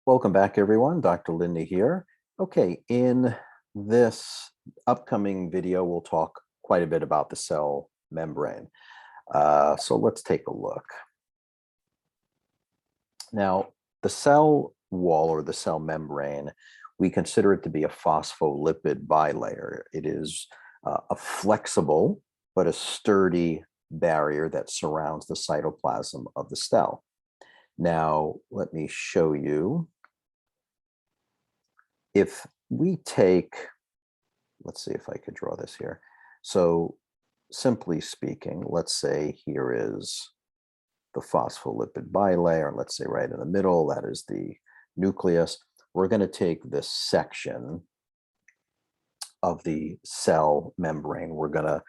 Welcome back, everyone. Dr. Linda here. Okay, in this upcoming video, we'll talk quite a bit about the cell membrane. So let's take a look. Now, the cell wall or the cell membrane, we consider it to be a phospholipid bilayer. It is a flexible but a sturdy barrier that surrounds the cytoplasm of the cell. Now, let me show you. If we take, let's see if I could draw this here. So simply speaking, let's say here is the phospholipid bilayer, and let's say right in the middle, that is the nucleus. We're going to take this section of the cell membrane. We're going to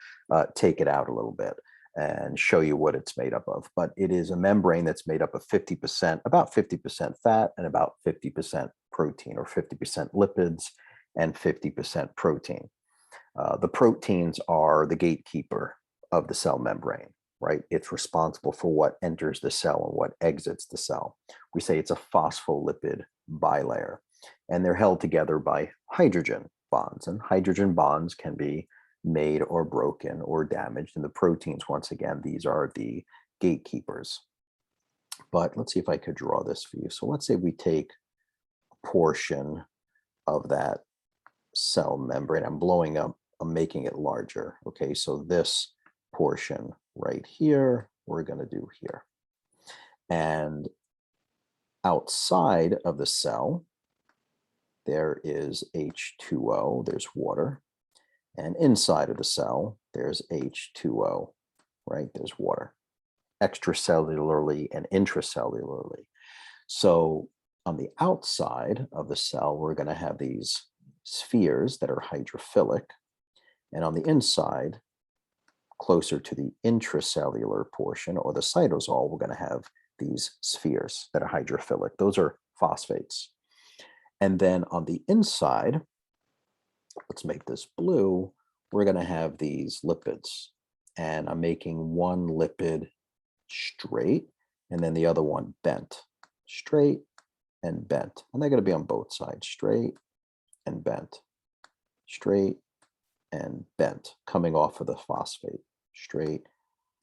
take it out a little bit and show you what it's made up of. But it is a membrane that's made up of 50%, about 50% fat and about 50% protein, or 50% lipids and 50% protein. The proteins are the gatekeeper of the cell membrane, right? It's responsible for what enters the cell and what exits the cell. We say it's a phospholipid bilayer, and they're held together by hydrogen bonds, and hydrogen bonds can be made or broken or damaged. And the proteins, once again, these are the gatekeepers. But let's see if I could draw this for you. So let's say we take a portion of that cell membrane. I'm making it larger. Okay, so this portion right here, we're going to do here. And outside of the cell, there is H2O, there's water. And inside of the cell, there's H2O, right? There's water, extracellularly and intracellularly. So on the outside of the cell, we're going to have these spheres that are hydrophilic. And on the inside, closer to the intracellular portion or the cytosol, we're going to have these spheres that are hydrophilic. Those are phosphates. And then on the inside, let's make this blue, we're going to have these lipids. And I'm making one lipid straight and then the other one bent. Straight and bent. And they're going to be on both sides, straight and bent. Straight and bent, coming off of the phosphate, straight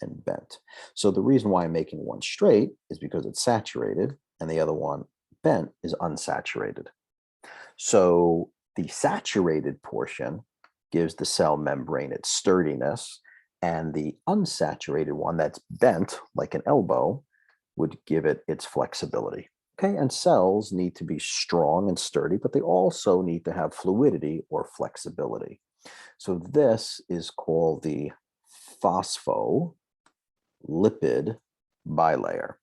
and bent. So the reason why I'm making one straight is because it's saturated and the other one bent is unsaturated. So the saturated portion gives the cell membrane its sturdiness, and the unsaturated one that's bent like an elbow would give it its flexibility. Okay, and cells need to be strong and sturdy, but they also need to have fluidity or flexibility. So this is called the phospholipid bilayer,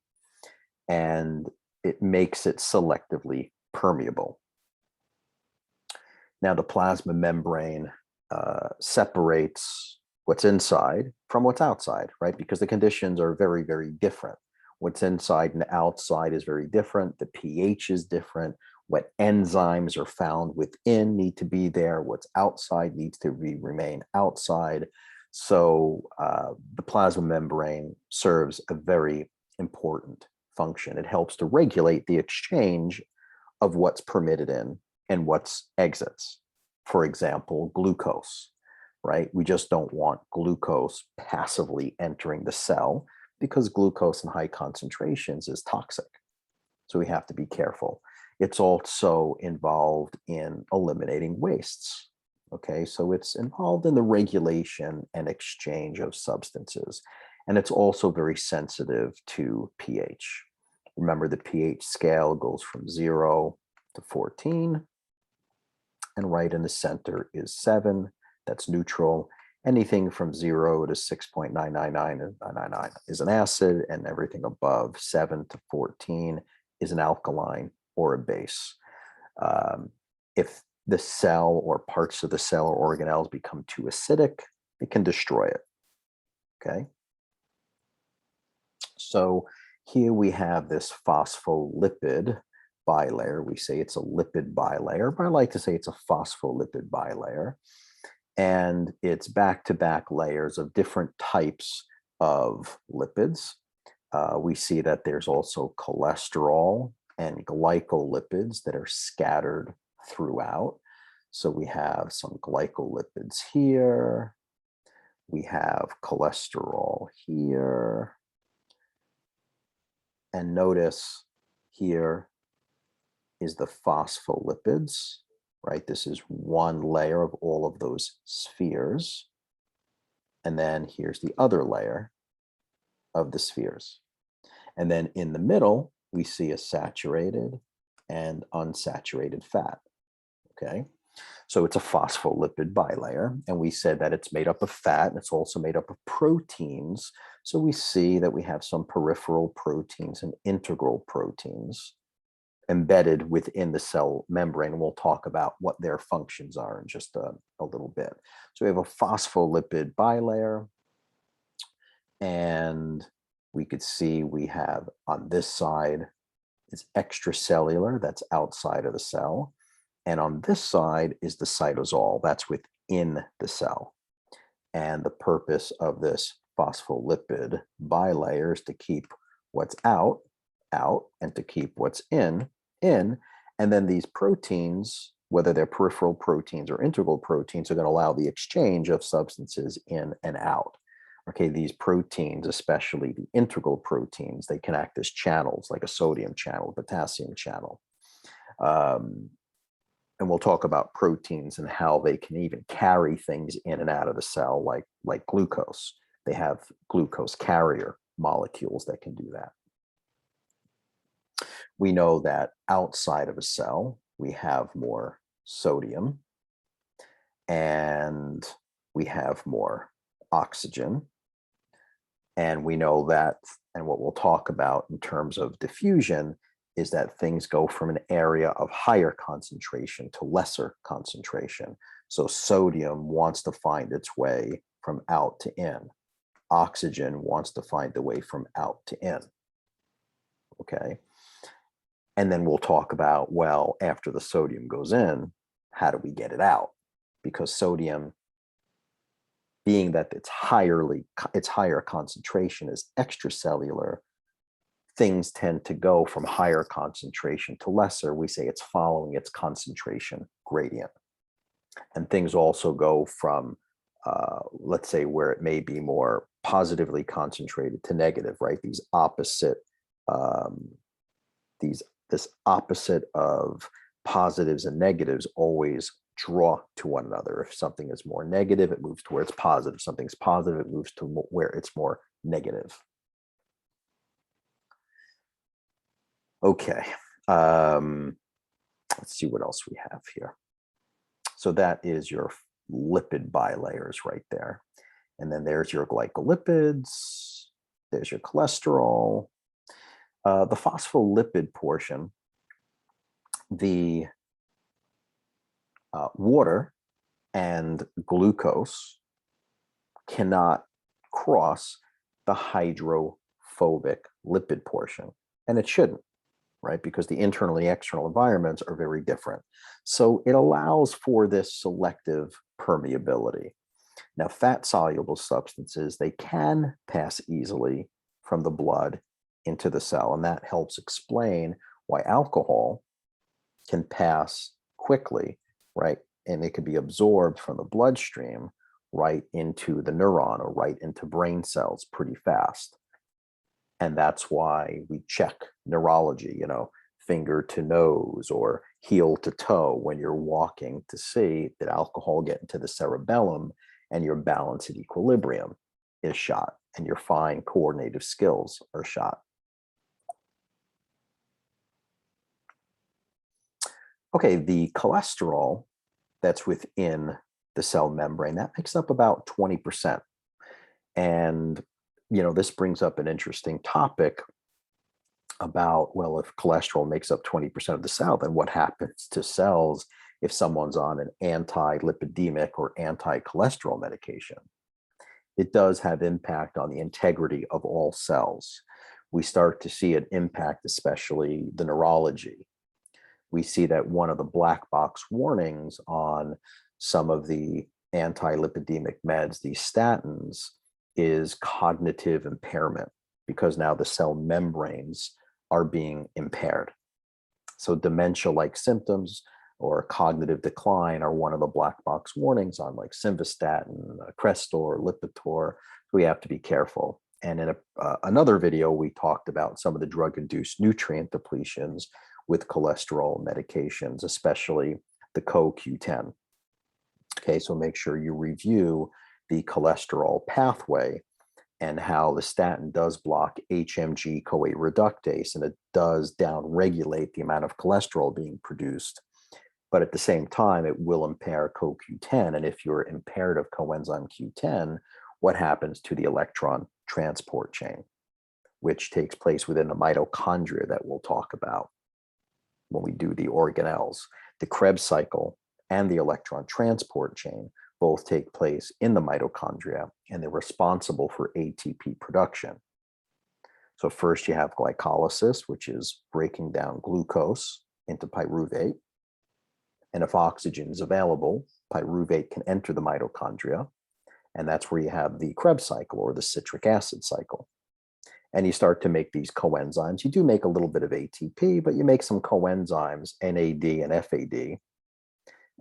and it makes it selectively permeable. Now, the plasma membrane separates what's inside from what's outside, right? Because the conditions are very, very different. What's inside and outside is very different. The pH is different. What enzymes are found within need to be there. What's outside needs to remain outside. So the plasma membrane serves a very important function. It helps to regulate the exchange of what's permitted in and what's exits. For example, glucose, right? We just don't want glucose passively entering the cell because glucose in high concentrations is toxic. So we have to be careful. It's also involved in eliminating wastes. Okay, so it's involved in the regulation and exchange of substances. And it's also very sensitive to pH. Remember, the pH scale goes from 0 to 14. And right in the center is 7. That's neutral. Anything from 0 to 6.999 is an acid, and everything above 7 to 14 is an alkaline or a base. If the cell or parts of the cell or organelles become too acidic, it can destroy it. Okay. So here we have this phospholipid bilayer. We say it's a lipid bilayer, but I like to say it's a phospholipid bilayer. And it's back-to-back layers of different types of lipids. We see that there's also cholesterol and glycolipids that are scattered throughout. So we have some glycolipids here. We have cholesterol here. And notice here is the phospholipids, right? This is one layer of all of those spheres. And then here's the other layer of the spheres. And then in the middle, we see a saturated and unsaturated fat, okay? So it's a phospholipid bilayer, and we said that it's made up of fat, and it's also made up of proteins. So we see that we have some peripheral proteins and integral proteins embedded within the cell membrane. We'll talk about what their functions are in just a little bit. So we have a phospholipid bilayer, and we could see we have on this side is extracellular, that's outside of the cell. And on this side is the cytosol, that's within the cell. And the purpose of this phospholipid bilayer is to keep what's out, and to keep what's in. And then these proteins, whether they're peripheral proteins or integral proteins, are going to allow the exchange of substances in and out. Okay, these proteins, especially the integral proteins, they can act as channels, like a sodium channel, potassium channel. And we'll talk about proteins and how they can even carry things in and out of the cell, like glucose. They have glucose carrier molecules that can do that. We know that outside of a cell, we have more sodium and we have more oxygen. And we know that, and what we'll talk about in terms of diffusion, is that things go from an area of higher concentration to lesser concentration. So sodium wants to find its way from out to in. Oxygen wants to find the way from out to in. Okay. And then we'll talk about, well, after the sodium goes in, how do we get it out? Because sodium, being that its higher concentration is extracellular, things tend to go from higher concentration to lesser. We say it's following its concentration gradient. And things also go from, let's say, where it may be more positively concentrated to negative, right? These opposite, this opposite of positives and negatives always draw to one another. If something is more negative, it moves to where it's positive. If something's positive, it moves to where it's more negative. Okay, let's see what else we have here. So that is your lipid bilayers right there. And then there's your glycolipids, there's your cholesterol. The phospholipid portion, the water and glucose cannot cross the hydrophobic lipid portion, and it shouldn't, right? Because the internal and the external environments are very different. So it allows for this selective permeability. Now, fat-soluble substances, they can pass easily from the blood into the cell, and that helps explain why alcohol can pass quickly, right? And it could be absorbed from the bloodstream right into the neuron or right into brain cells pretty fast. And that's why we check neurology, finger to nose or heel to toe when you're walking to see that alcohol get into the cerebellum and your balance and equilibrium is shot and your fine coordinative skills are shot. Okay, the cholesterol that's within the cell membrane, that makes up about 20%. And, this brings up an interesting topic about, well, if cholesterol makes up 20% of the cell, then what happens to cells if someone's on an anti-lipidemic or anti-cholesterol medication? It does have impact on the integrity of all cells. We start to see an impact, especially the neurology. We see that one of the black box warnings on some of the anti-lipidemic meds, these statins, is cognitive impairment, because now the cell membranes are being impaired. So dementia-like symptoms or cognitive decline are one of the black box warnings on like simvastatin, Crestor, Lipitor. We have to be careful. And in another video, we talked about some of the drug-induced nutrient depletions with cholesterol medications, especially the CoQ10. Okay, so make sure you review the cholesterol pathway and how the statin does block HMG-CoA reductase, and it does downregulate the amount of cholesterol being produced. But at the same time, it will impair CoQ10. And if you're impaired of coenzyme Q10, what happens to the electron transport chain, which takes place within the mitochondria that we'll talk about when we do the organelles? The Krebs cycle and the electron transport chain both take place in the mitochondria, and they're responsible for ATP production. So first you have glycolysis, which is breaking down glucose into pyruvate. And if oxygen is available, pyruvate can enter the mitochondria. And that's where you have the Krebs cycle or the citric acid cycle. And you start to make these coenzymes. You do make a little bit of ATP, but you make some coenzymes, NAD and FAD.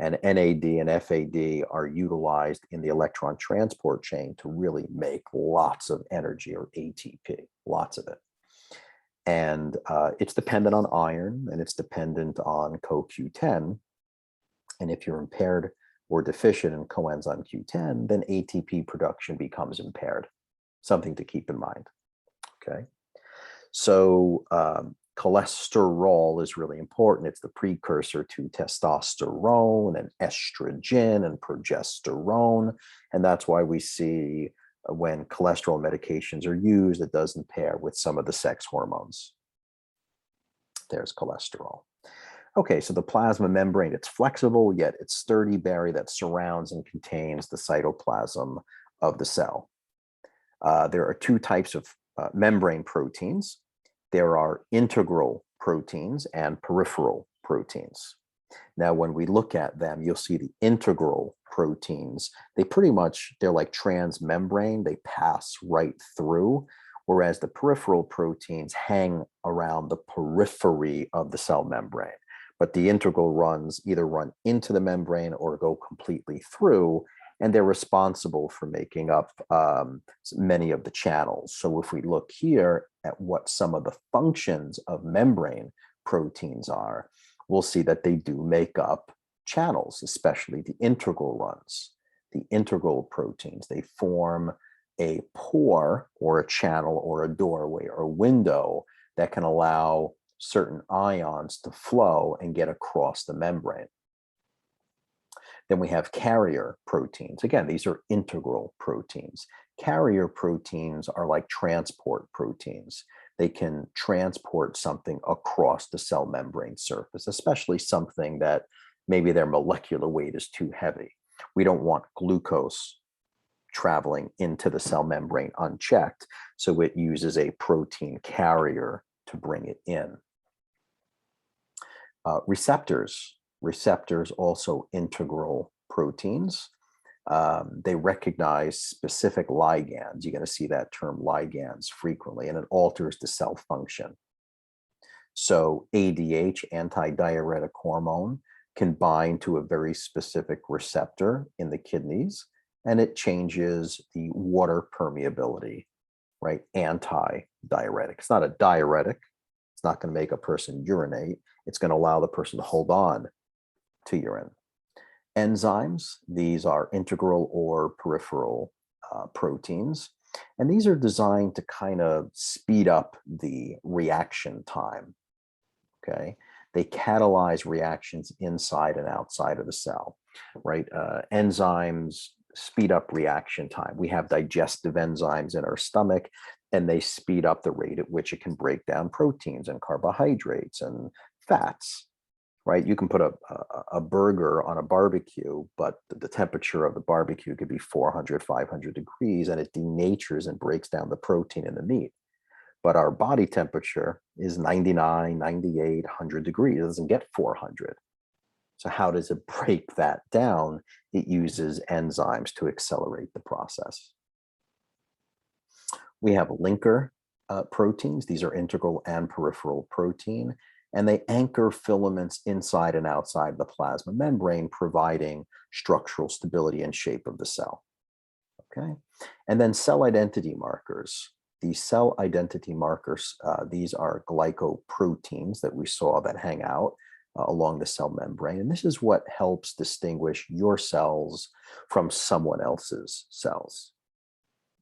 And NAD and FAD are utilized in the electron transport chain to really make lots of energy, or ATP, lots of it. And it's dependent on iron, and it's dependent on CoQ10. And if you're impaired or deficient in coenzyme Q10, then ATP production becomes impaired. Something to keep in mind. Okay. So cholesterol is really important. It's the precursor to testosterone and estrogen and progesterone. And that's why we see when cholesterol medications are used, it doesn't pair with some of the sex hormones. There's cholesterol. Okay, so the plasma membrane, it's flexible, yet it's sturdy barrier that surrounds and contains the cytoplasm of the cell. There are two types of membrane proteins. There are integral proteins and peripheral proteins. Now, when we look at them, you'll see the integral proteins, they're like transmembrane, they pass right through, whereas the peripheral proteins hang around the periphery of the cell membrane. But the integral runs either run into the membrane or go completely through, and they're responsible for making up many of the channels. So if we look here at what some of the functions of membrane proteins are, we'll see that they do make up channels, especially the integral runs. The integral proteins, they form a pore or a channel or a doorway or a window that can allow certain ions to flow and get across the membrane. Then we have carrier proteins. Again, these are integral proteins. Carrier proteins are like transport proteins. They can transport something across the cell membrane surface, especially something that maybe their molecular weight is too heavy. We don't want glucose traveling into the cell membrane unchecked, so it uses a protein carrier to bring it in. Receptors also integral proteins. They recognize specific ligands. You're going to see that term ligands frequently, and it alters the cell function. So ADH, antidiuretic hormone, can bind to a very specific receptor in the kidneys, and it changes the water permeability, right? Antidiuretic. It's not a diuretic. It's not going to make a person urinate. It's going to allow the person to hold on to urine. Enzymes, these are integral or peripheral proteins, and these are designed to kind of speed up the reaction time, okay? They catalyze reactions inside and outside of the cell, right? Enzymes speed up reaction time. We have digestive enzymes in our stomach, and they speed up the rate at which it can break down proteins and carbohydrates and fats, right? You can put a burger on a barbecue, but the temperature of the barbecue could be 400, 500 degrees, and it denatures and breaks down the protein in the meat. But our body temperature is 99, 98, 100 degrees. It doesn't get 400. So how does it break that down? It uses enzymes to accelerate the process. We have linker proteins. These are integral and peripheral protein. and they anchor filaments inside and outside the plasma membrane, providing structural stability and shape of the cell. Okay, and then cell identity markers. These cell identity markers, these are glycoproteins that we saw that hang out along the cell membrane. And this is what helps distinguish your cells from someone else's cells.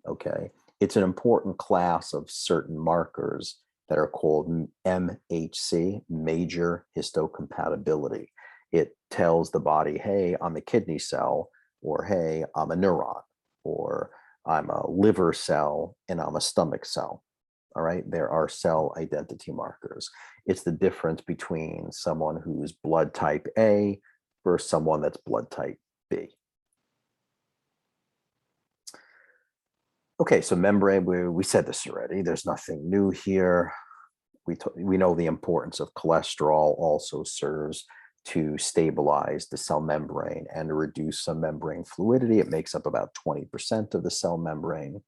Okay, it's an important class of certain markers that are called MHC, major histocompatibility. It tells the body, hey, I'm a kidney cell, or hey, I'm a neuron, or I'm a liver cell and I'm a stomach cell. All right, there are cell identity markers. It's the difference between someone who's blood type A versus someone that's blood type B. Okay, so membrane, we said this already. There's nothing new here. We know the importance of cholesterol also serves to stabilize the cell membrane and to reduce some membrane fluidity. It makes up about 20% of the cell membrane.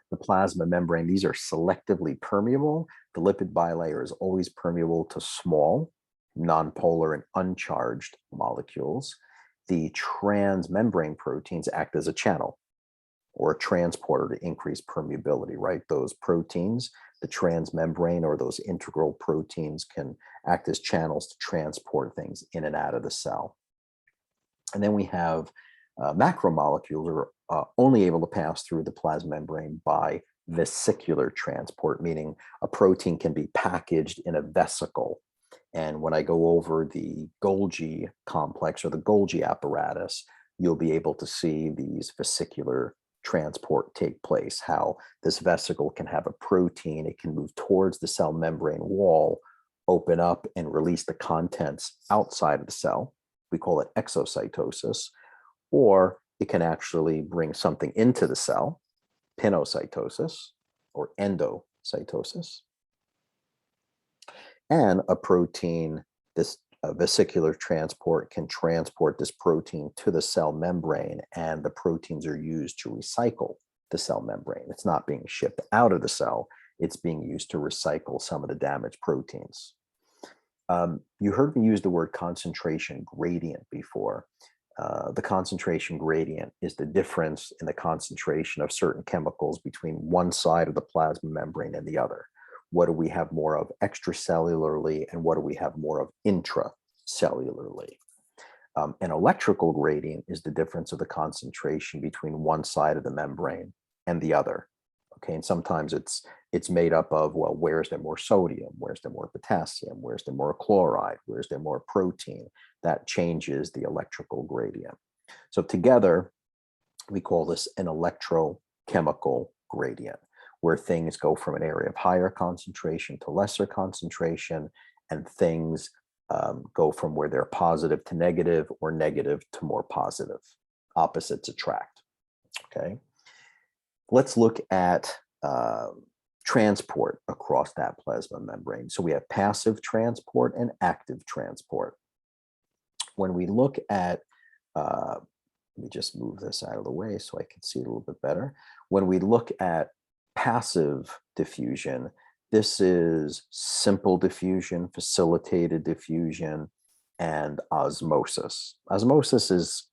The plasma membrane, these are selectively permeable. The lipid bilayer is always permeable to small, nonpolar, and uncharged molecules. The transmembrane proteins act as a channel or a transporter to increase permeability, right? Those proteins, the transmembrane or those integral proteins, can act as channels to transport things in and out of the cell. And then we have macromolecules are only able to pass through the plasma membrane by vesicular transport, meaning a protein can be packaged in a vesicle. And when I go over the Golgi complex or the Golgi apparatus, you'll be able to see these vesicular transport take place, how this vesicle can have a protein, it can move towards the cell membrane wall, open up and release the contents outside of the cell. We call it exocytosis, or it can actually bring something into the cell, pinocytosis or endocytosis. And a protein, this vesicular transport can transport this protein to the cell membrane, and the proteins are used to recycle the cell membrane. It's not being shipped out of the cell, it's being used to recycle some of the damaged proteins. You heard me use the word concentration gradient before. The concentration gradient is the difference in the concentration of certain chemicals between one side of the plasma membrane and the other. What do we have more of extracellularly, and what do we have more of intracellularly? An electrical gradient is the difference of the concentration between one side of the membrane and the other. Okay, and sometimes it's made up of, well, where's there more sodium? Where's there more potassium? Where's there more chloride? Where's there more protein? That changes the electrical gradient. So together, we call this an electrochemical gradient, where things go from an area of higher concentration to lesser concentration, and things go from where they're positive to negative or negative to more positive. Opposites attract. Okay. Let's look at transport across that plasma membrane. So we have passive transport and active transport. When we look at, let me just move this out of the way so I can see it a little bit better. When we look at passive diffusion, this is simple diffusion, facilitated diffusion, and osmosis. Osmosis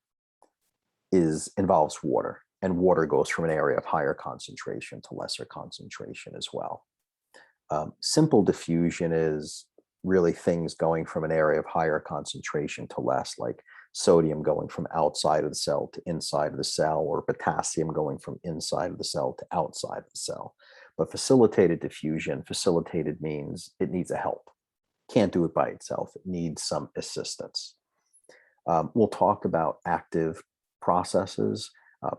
involves water, and water goes from an area of higher concentration to lesser concentration as well. Simple diffusion is really things going from an area of higher concentration to less, like sodium going from outside of the cell to inside of the cell, or potassium going from inside of the cell to outside of the cell. But facilitated diffusion, facilitated means it needs a help. Can't do it by itself. It needs some assistance. We'll talk about active processes,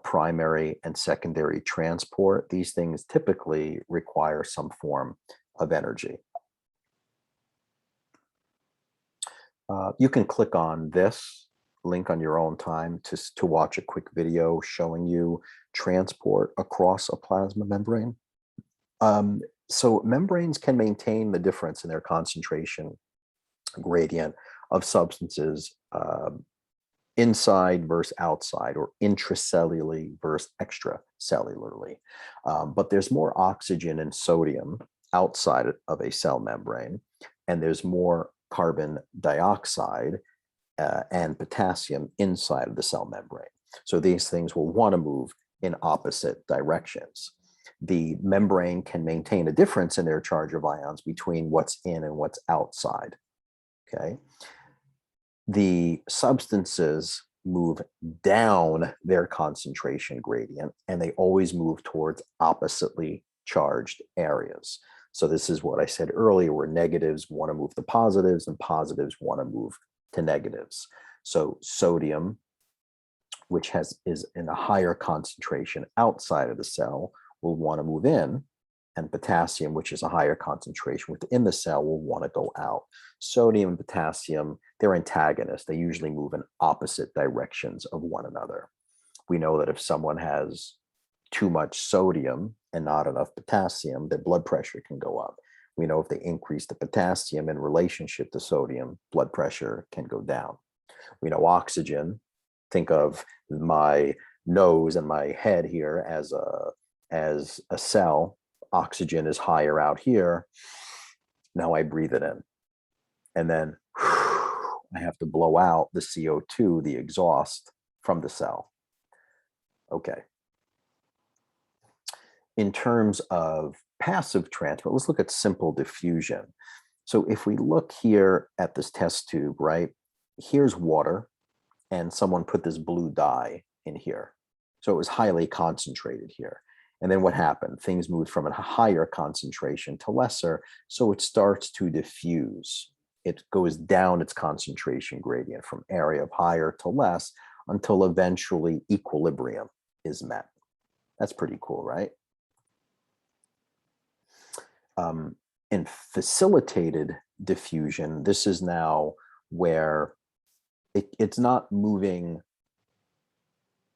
primary and secondary transport. These things typically require some form of energy. You can click on this link on your own time to watch a quick video showing you transport across a plasma membrane. So membranes can maintain the difference in their concentration gradient of substances inside versus outside, or intracellularly versus extracellularly. But there's more oxygen and sodium outside of a cell membrane, and there's more carbon dioxide and potassium inside of the cell membrane. So these things will want to move in opposite directions. The membrane can maintain a difference in their charge of ions between what's in and what's outside. Okay. The substances move down their concentration gradient, and they always move towards oppositely charged areas. So this is what I said earlier, where negatives want to move to positives and positives want to move to negatives. So sodium, which is in a higher concentration outside of the cell, will want to move in, and potassium, which is a higher concentration within the cell, will want to go out. Sodium and potassium, they're antagonists. They usually move in opposite directions of one another. We know that if someone has too much sodium and not enough potassium, their blood pressure can go up. We know if they increase the potassium in relationship to sodium, blood pressure can go down. We know oxygen, think of my nose and my head here as a cell. Oxygen is higher out here. Now I breathe it in. And then I have to blow out the CO2, the exhaust from the cell. Okay. In terms of passive transport, let's look at simple diffusion. So if we look here at this test tube, right, here's water, and someone put this blue dye in here. So it was highly concentrated here. And then what happened? Things moved from a higher concentration to lesser, so it starts to diffuse. It goes down its concentration gradient from area of higher to less until eventually equilibrium is met. That's pretty cool, right? In facilitated diffusion, this is now where it's not moving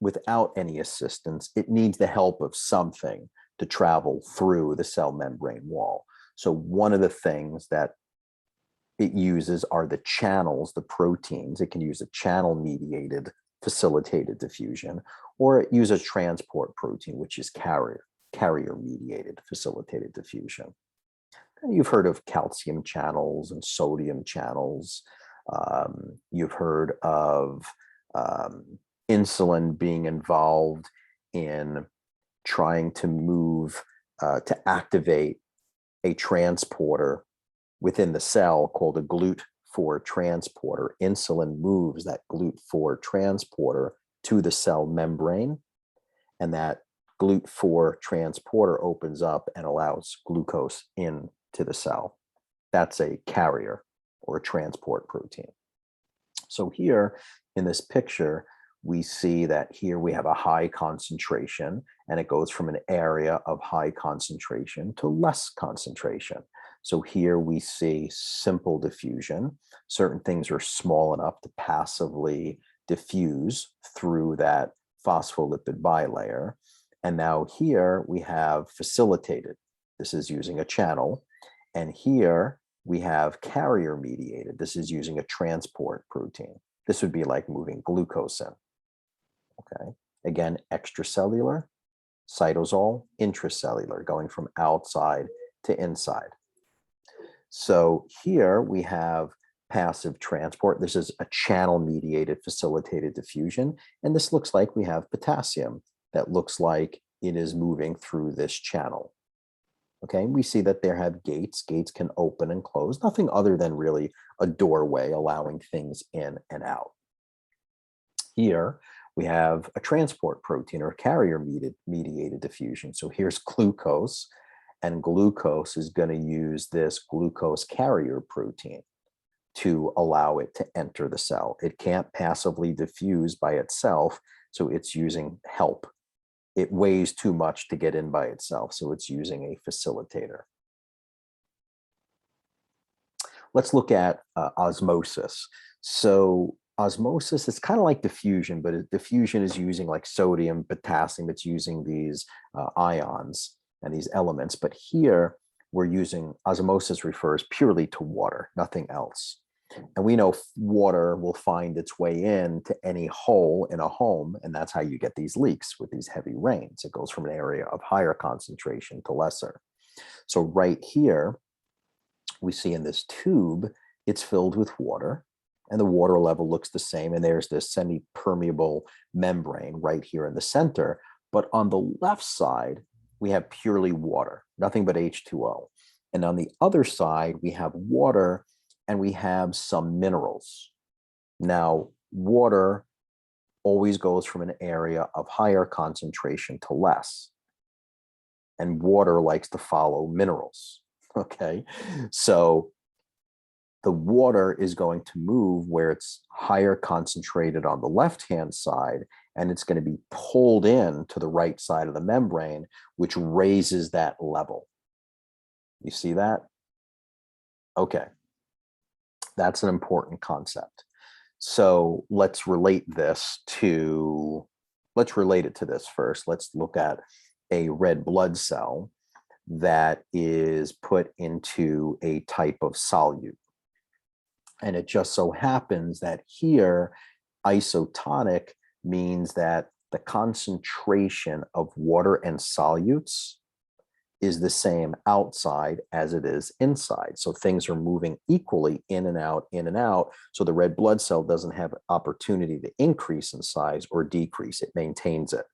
without any assistance. It needs the help of something to travel through the cell membrane wall. So one of the things that it uses are the channels, the proteins. It can use a channel-mediated facilitated diffusion, or it uses transport protein, which is carrier-mediated facilitated diffusion. And you've heard of calcium channels and sodium channels. You've heard of insulin being involved in trying to move, to activate a transporter within the cell called a GLUT4 transporter. Insulin moves that GLUT4 transporter to the cell membrane, and that GLUT4 transporter opens up and allows glucose into the cell. That's a carrier or a transport protein. So here in this picture, we see that here we have a high concentration, and it goes from an area of high concentration to less concentration. So here we see simple diffusion. Certain things are small enough to passively diffuse through that phospholipid bilayer. And now here we have facilitated. This is using a channel. And here we have carrier mediated. This is using a transport protein. This would be like moving glucose in. Okay. Again, extracellular, cytosol, intracellular, going from outside to inside. So here we have passive transport. This is a channel-mediated facilitated diffusion. And this looks like we have potassium that looks like it is moving through this channel. Okay, we see that there have gates. Gates can open and close, nothing other than really a doorway allowing things in and out. Here we have a transport protein or carrier-mediated diffusion. So here's glucose, and glucose is going to use this glucose carrier protein to allow it to enter the cell. It can't passively diffuse by itself, so it's using help. It weighs too much to get in by itself, so it's using a facilitator. Let's look at osmosis. So osmosis is kind of like diffusion, but diffusion is using like sodium, potassium. It's using these ions and these elements. But here we're using, osmosis refers purely to water, nothing else. And we know water will find its way into any hole in a home, and that's how you get these leaks with these heavy rains. It goes from an area of higher concentration to lesser. So right here, we see in this tube, it's filled with water, and the water level looks the same. And there's this semi-permeable membrane right here in the center. But on the left side, we have purely water, nothing but H2O. And on the other side, we have water and we have some minerals. Now, water always goes from an area of higher concentration to less. And water likes to follow minerals. Okay, so the water is going to move where it's higher concentrated on the left-hand side, and it's going to be pulled in to the right side of the membrane, which raises that level. You see that? Okay, that's an important concept. So let's relate it to this first. Let's look at a red blood cell that is put into a type of solute. And it just so happens that here, isotonic means that the concentration of water and solutes is the same outside as it is inside. So things are moving equally in and out, in and out. So the red blood cell doesn't have opportunity to increase in size or decrease. It maintains it.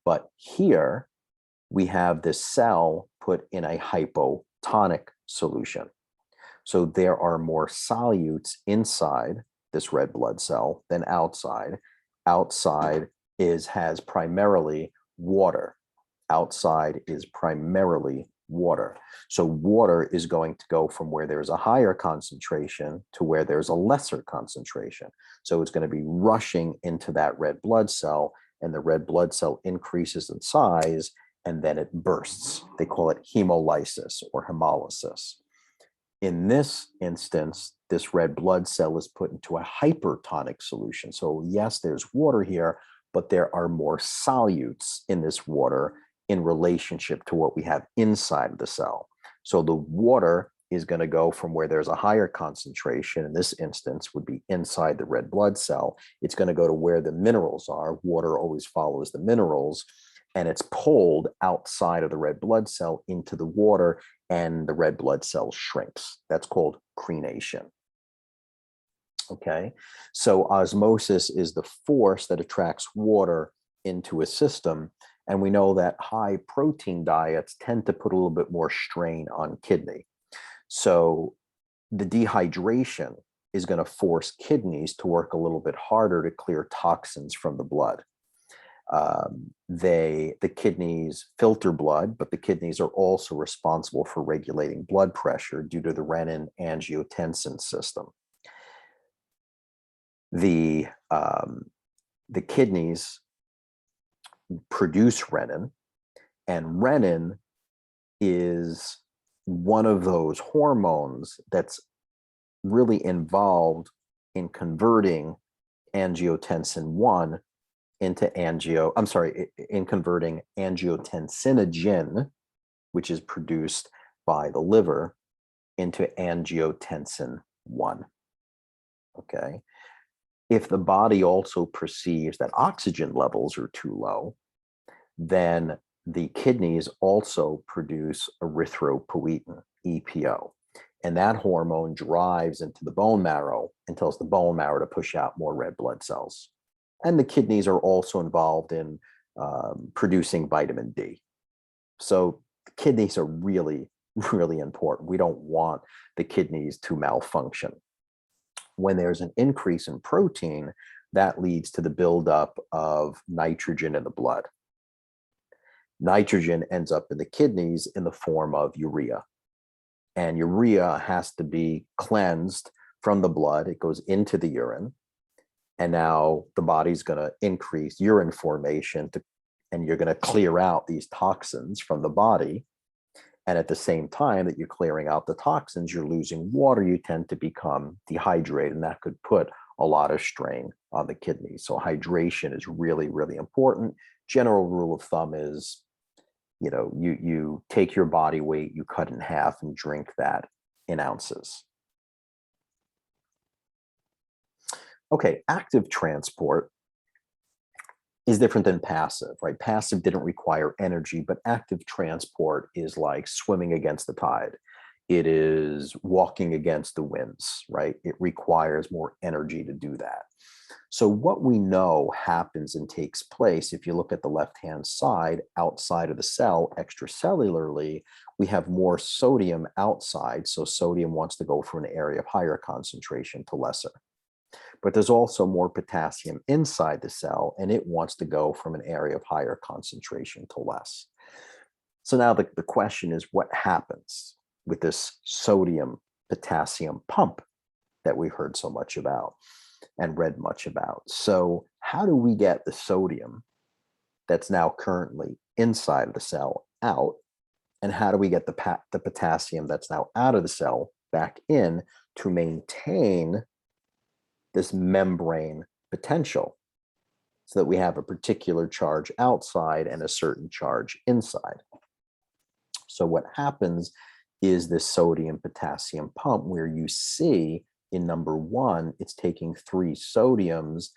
But here, we have this cell put in a hypotonic solution. So there are more solutes inside this red blood cell than outside. Outside has primarily water. Outside is primarily water. So water is going to go from where there's a higher concentration to where there's a lesser concentration. So it's going to be rushing into that red blood cell, and the red blood cell increases in size, and then it bursts. They call it hemolysis or hemolysis. In this instance, this red blood cell is put into a hypertonic solution. So yes, there's water here, but there are more solutes in this water in relationship to what we have inside of the cell. So the water is going to go from where there's a higher concentration, in this instance would be inside the red blood cell. It's going to go to where the minerals are. Water always follows the minerals, and it's pulled outside of the red blood cell into the water, and the red blood cell shrinks. That's called crenation. Okay, so osmosis is the force that attracts water into a system. And we know that high protein diets tend to put a little bit more strain on kidney. So the dehydration is going to force kidneys to work a little bit harder to clear toxins from the blood. The kidneys filter blood, but the kidneys are also responsible for regulating blood pressure due to the renin-angiotensin system. The kidneys produce renin, and renin is one of those hormones that's really involved in converting angiotensin 1 into in converting angiotensinogen, which is produced by the liver, into angiotensin 1. Okay. If the body also perceives that oxygen levels are too low, then the kidneys also produce erythropoietin, EPO. And that hormone drives into the bone marrow and tells the bone marrow to push out more red blood cells. And the kidneys are also involved in producing vitamin D. So kidneys are really, really important. We don't want the kidneys to malfunction. When there's an increase in protein, that leads to the buildup of nitrogen in the blood. Nitrogen ends up in the kidneys in the form of urea. And urea has to be cleansed from the blood. It goes into the urine. And now the body's going to increase urine formation, and you're going to clear out these toxins from the body. And at the same time that you're clearing out the toxins, you're losing water, you tend to become dehydrated, and that could put a lot of strain on the kidneys. So hydration is really, really important. General rule of thumb is, you take your body weight, you cut in half and drink that in ounces. Okay, active transport is different than passive, right? Passive didn't require energy, but active transport is like swimming against the tide. It is walking against the winds, right? It requires more energy to do that. So what we know happens and takes place, if you look at the left-hand side, outside of the cell, extracellularly, we have more sodium outside. So sodium wants to go from an area of higher concentration to lesser. But there's also more potassium inside the cell, and it wants to go from an area of higher concentration to less. So now the question is, what happens with this sodium potassium pump that we've heard so much about and read much about? So how do we get the sodium that's now currently inside of the cell out? And how do we get the potassium that's now out of the cell back in to maintain this membrane potential so that we have a particular charge outside and a certain charge inside? So what happens is this sodium potassium pump, where you see in number one, it's taking 3 sodiums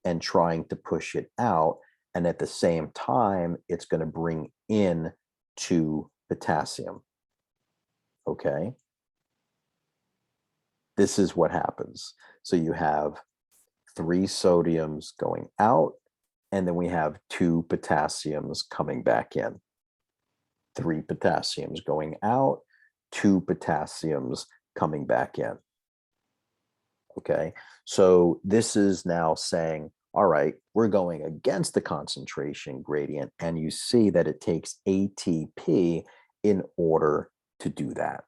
and trying to push it out. And at the same time, it's going to bring in 2 potassium. Okay. This is what happens. So you have 3 sodiums going out, and then we have 2 potassiums coming back in. 3 potassiums going out, 2 potassiums coming back in. Okay, so this is now saying, all right, we're going against the concentration gradient, and you see that it takes ATP in order to do that.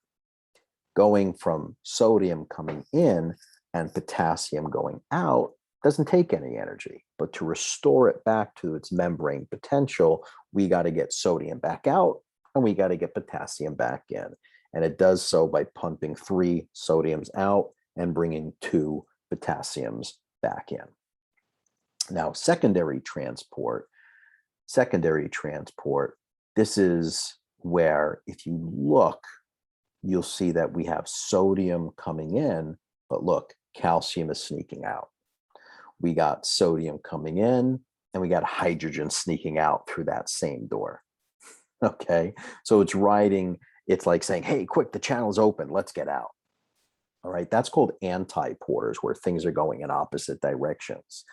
Going from sodium coming in and potassium going out doesn't take any energy, but to restore it back to its membrane potential, we got to get sodium back out and we got to get potassium back in. And it does so by pumping 3 sodiums out and bringing 2 potassiums back in. Now, secondary transport, this is where, if you look, you'll see that we have sodium coming in, but look, calcium is sneaking out. We got sodium coming in, and we got hydrogen sneaking out through that same door. Okay, so it's like saying, hey, quick, the channel's open, let's get out. All right, that's called antiporters, where things are going in opposite directions.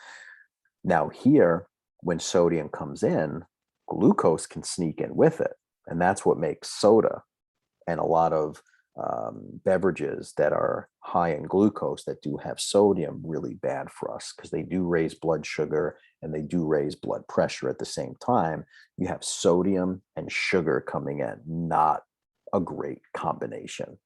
Now here, when sodium comes in, glucose can sneak in with it. And that's what makes soda and a lot of beverages that are high in glucose that do have sodium really bad for us, because they do raise blood sugar and they do raise blood pressure at the same time. You have sodium and sugar coming in, not a great combination.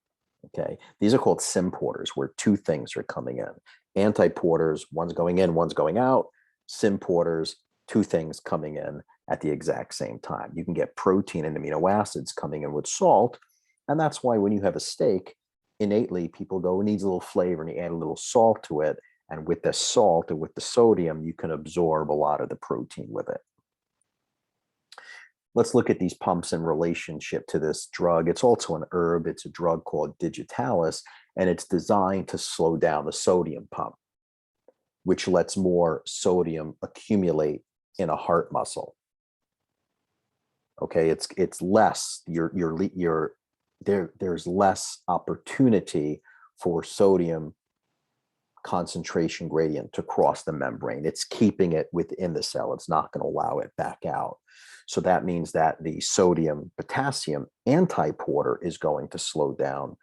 Okay, these are called symporters, where 2 things are coming in. Antiporters, one's going in, one's going out. Symporters, 2 things coming in at the exact same time. You can get protein and amino acids coming in with salt. And that's why when you have a steak, innately people go, it needs a little flavor, and you add a little salt to it. And with the salt or with the sodium, you can absorb a lot of the protein with it. Let's look at these pumps in relationship to this drug. It's also an herb. It's a drug called digitalis, and it's designed to slow down the sodium pump, which lets more sodium accumulate in a heart muscle. Okay, it's less, there's less opportunity for sodium concentration gradient to cross the membrane. It's keeping it within the cell. It's not going to allow it back out. So that means that the sodium potassium antiporter is going to slow down,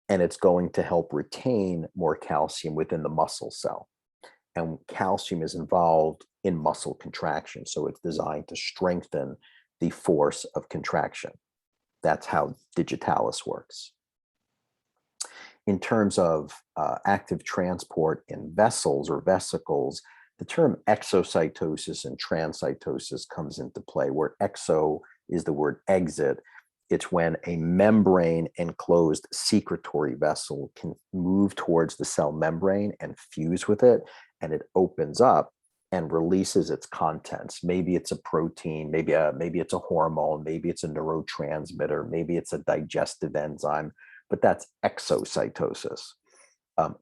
and it's going to help retain more calcium within the muscle cell. And calcium is involved in muscle contraction. So it's designed to strengthen the force of contraction. That's how digitalis works. In terms of active transport in vessels or vesicles, the term exocytosis and transcytosis comes into play, where exo is the word exit. It's when a membrane enclosed secretory vessel can move towards the cell membrane and fuse with it, and it opens up and releases its contents. Maybe it's a protein, maybe it's a hormone, maybe it's a neurotransmitter, maybe it's a digestive enzyme, but that's exocytosis.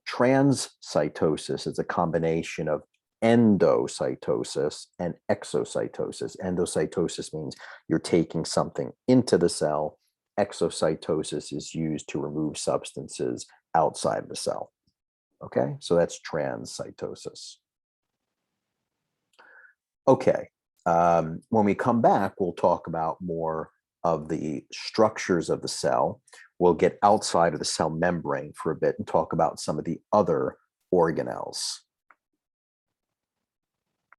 Transcytosis is a combination of endocytosis and exocytosis. Endocytosis means you're taking something into the cell. Exocytosis is used to remove substances outside the cell. Okay, so that's transcytosis. Okay, when we come back, we'll talk about more of the structures of the cell. We'll get outside of the cell membrane for a bit and talk about some of the other organelles.